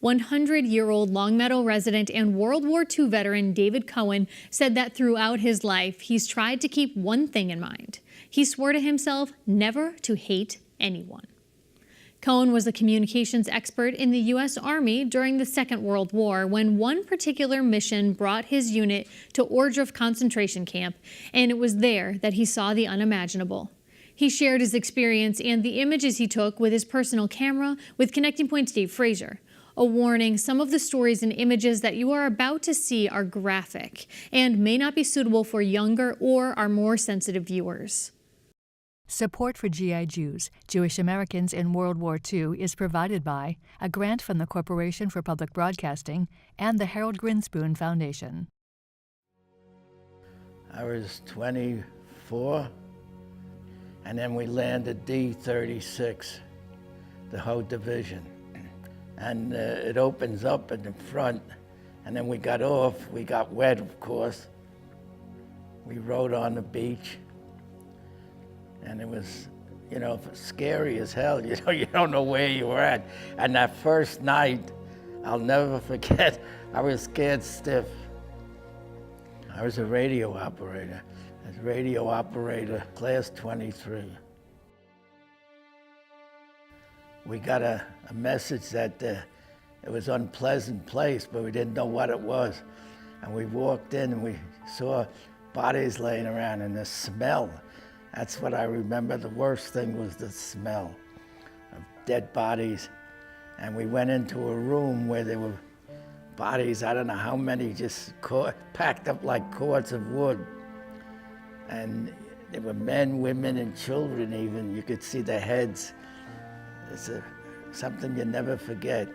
100-year-old Longmeadow resident and World War II veteran David Cohen said that throughout his life, he's tried to keep one thing in mind. He swore to himself never to hate anyone. Cohen was a communications expert in the U.S. Army during the Second World War when one particular mission brought his unit to Ohrdruf Concentration Camp, and it was there that he saw the unimaginable. He shared his experience and the images he took with his personal camera with Connecting Point's Dave Fraser. A warning, some of the stories and images that you are about to see are graphic and may not be suitable for younger or our more sensitive viewers. Support for GI Jews, Jewish Americans in World War II is provided by a grant from the Corporation for Public Broadcasting and the Harold Grinspoon Foundation. I was 24, and then we landed D-36, the whole division. And it opens up in the front, and then we got off. We got wet, of course. We rode on the beach. And it was, scary as hell. You don't know where you were at. And that first night, I'll never forget, I was scared stiff. I was a radio operator. I was radio operator, class 23. We got a message that it was an unpleasant place, but we didn't know what it was. And we walked in and we saw bodies laying around and the smell. That's what I remember. The worst thing was the smell of dead bodies. And we went into a room where there were bodies, I don't know how many, just packed up like cords of wood. And there were men, women, and children even. You could see their heads. It's something you never forget.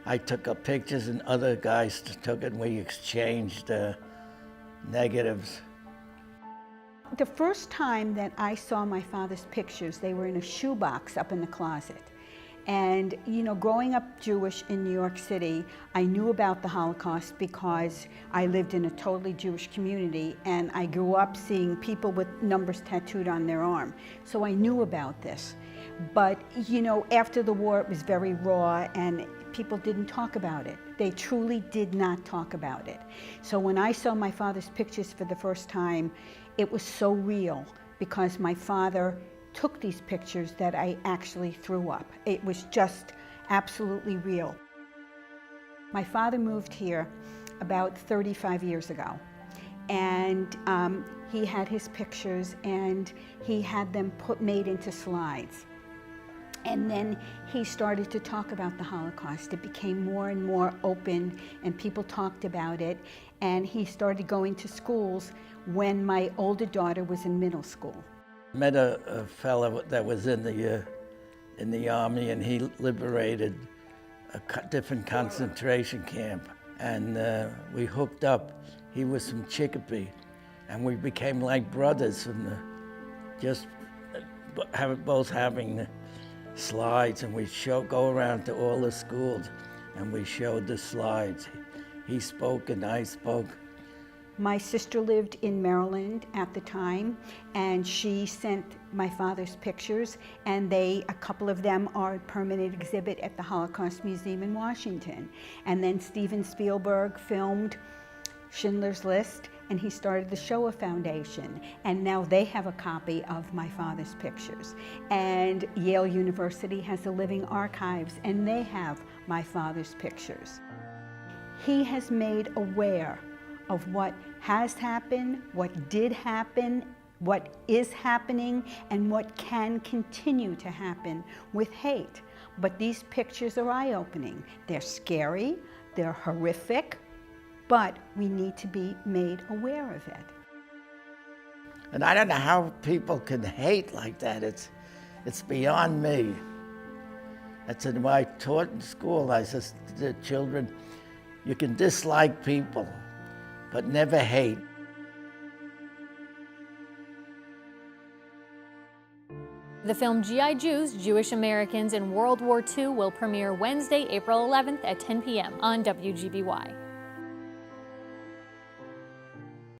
I took up pictures and other guys took it and we exchanged negatives. The first time that I saw my father's pictures, they were in a shoebox up in the closet. And, growing up Jewish in New York City, I knew about the Holocaust because I lived in a totally Jewish community and I grew up seeing people with numbers tattooed on their arm. So I knew about this. But, after the war, it was very raw and people didn't talk about it. They truly did not talk about it. So when I saw my father's pictures for the first time, it was so real because my father took these pictures that I actually threw up. It was just absolutely real. My father moved here about 35 years ago, and he had his pictures and he had them made into slides. And then he started to talk about the Holocaust. It became more and more open and people talked about it. And he started going to schools when my older daughter was in middle school. I met a fellow that was in the Army, and he liberated a different concentration camp. And we hooked up. He was from Chicopee, and we became like brothers from both having the slides, and we go around to all the schools and we showed the slides. He spoke and I spoke. My sister lived in Maryland at the time, and she sent my father's pictures, and a couple of them are a permanent exhibit at the Holocaust Museum in Washington. And then Steven Spielberg filmed Schindler's List, and he started the Shoah Foundation, and now they have a copy of my father's pictures. And Yale University has the Living Archives, and they have my father's pictures. He has made aware of what has happened, what did happen, what is happening, and what can continue to happen with hate. But these pictures are eye-opening. They're scary, they're horrific, but we need to be made aware of it. And I don't know how people can hate like that. It's beyond me. That's what I taught in school. I said to the children, you can dislike people, but never hate. The film GI Jews, Jewish Americans in World War II will premiere Wednesday, April 11th at 10 p.m. on WGBY.